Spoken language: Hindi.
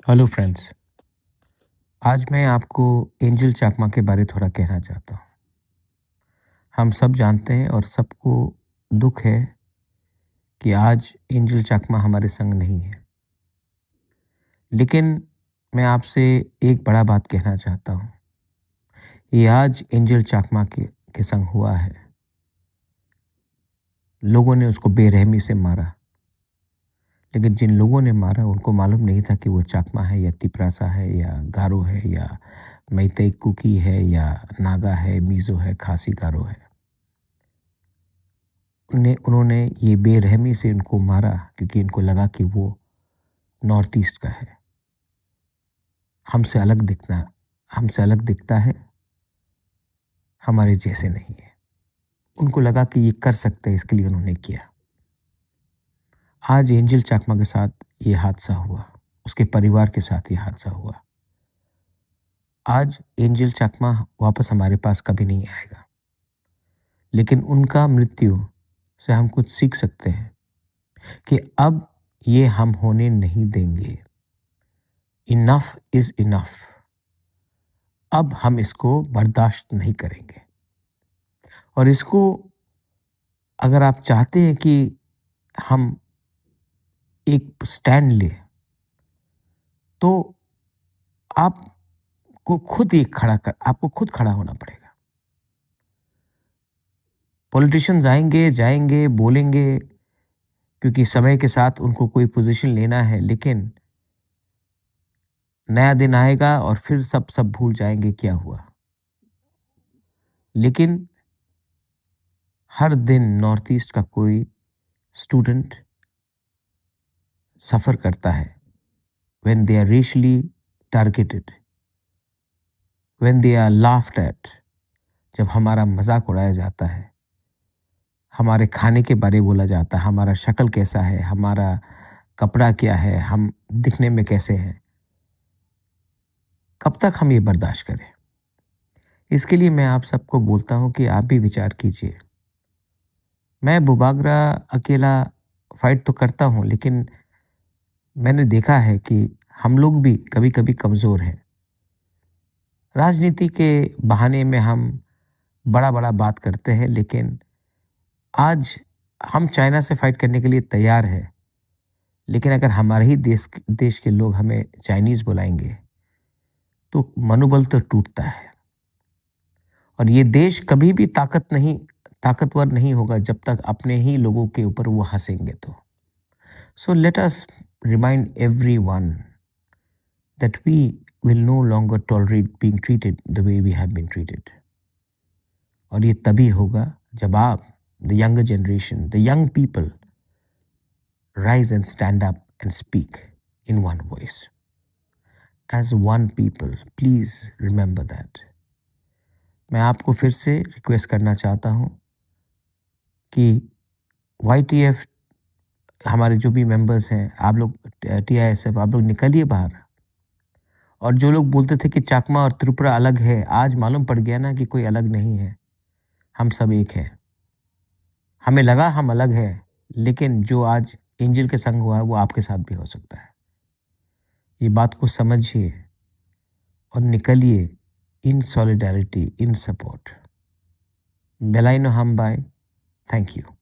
Hello friends. आज मैं आपको एंजल चाकमा के बारे थोड़ा कहना चाहता हूँ। हम सब जानते हैं और सबको दुख है कि आज एंजल चाकमा हमारे संग नहीं है। लेकिन मैं आपसे एक बड़ा बात कहना चाहता हूँ। ये आज एंजल चाकमा के संग हुआ है। लोगों ने उसको बेरहमी से मारा, लेकिन जिन लोगों ने मारा उनको मालूम नहीं था कि वो चाकमा है या तिपरासा है या गारो है या मैतेई कुकी है या नागा है, मीज़ो है, खासी गारो है। उन्होंने ये बेरहमी से इनको मारा क्योंकि इनको लगा कि वो नॉर्थ ईस्ट का है, हमसे अलग दिखना हमसे अलग दिखता है, हमारे जैसे नहीं है। उनको लगा कि ये कर सकते हैं, इसके लिए उन्होंने किया। आज एंजल चाकमा के साथ ये हादसा हुआ, उसके परिवार के साथ ये हादसा हुआ। आज एंजल चाकमा वापस हमारे पास कभी नहीं आएगा, लेकिन उनका मृत्यु से हम कुछ सीख सकते हैं कि अब ये हम होने नहीं देंगे। Enough is enough. अब हम इसको बर्दाश्त नहीं करेंगे। और इसको अगर आप चाहते हैं कि हम एक स्टैंड लें, तो आपको खुद खड़ा होना पड़ेगा। पॉलिटिशियंस आएंगे जाएंगे बोलेंगे, क्योंकि समय के साथ उनको कोई पोजीशन लेना है, लेकिन नया दिन आएगा और फिर सब भूल जाएंगे क्या हुआ। लेकिन हर दिन नॉर्थ ईस्ट का कोई स्टूडेंट सफ़र करता है when they are racially targeted, when they are laughed at, जब हमारा मजाक उड़ाया जाता है, हमारे खाने के बारे बोला जाता है, हमारा शक्ल कैसा है, हमारा कपड़ा क्या है, हम दिखने में कैसे हैं, कब तक हम ये बर्दाश्त करें। इसके लिए मैं आप सबको बोलता हूँ कि आप भी विचार कीजिए। मैं बुबागरा अकेला फाइट तो करता हूँ, लेकिन मैंने देखा है कि हम लोग भी कभी कभी कमज़ोर हैं। राजनीति के बहाने में हम बड़ा बड़ा बात करते हैं, लेकिन आज हम चाइना से फाइट करने के लिए तैयार हैं। लेकिन अगर हमारे ही देश के लोग हमें चाइनीज़ बुलाएंगे तो मनोबल तो टूटता है। और ये देश कभी भी ताकतवर नहीं होगा जब तक अपने ही लोगों के ऊपर वो हंसेंगे तो। So let us remind everyone that we will no longer tolerate being treated the way we have been treated. और ये तभी होगा जब आप, the younger generation, the young people, rise and stand up and speak in one voice. As one people, please remember that. मैं आपको फिर से रिक्वेस्ट करना चाहता हूँ कि YTF हमारे जो भी मेंबर्स हैं, आप लोग TISF, आप लोग निकलिए बाहर। और जो लोग बोलते थे कि चाकमा और त्रिपुरा अलग है, आज मालूम पड़ गया ना कि कोई अलग नहीं है, हम सब एक हैं। हमें लगा हम अलग हैं, लेकिन जो आज एंजल के संग हुआ है वो आपके साथ भी हो सकता है। ये बात को समझिए और निकलिए इन सॉलिडारिटी, इन सपोर्ट। बेलाइनो हम बाय। Thank you.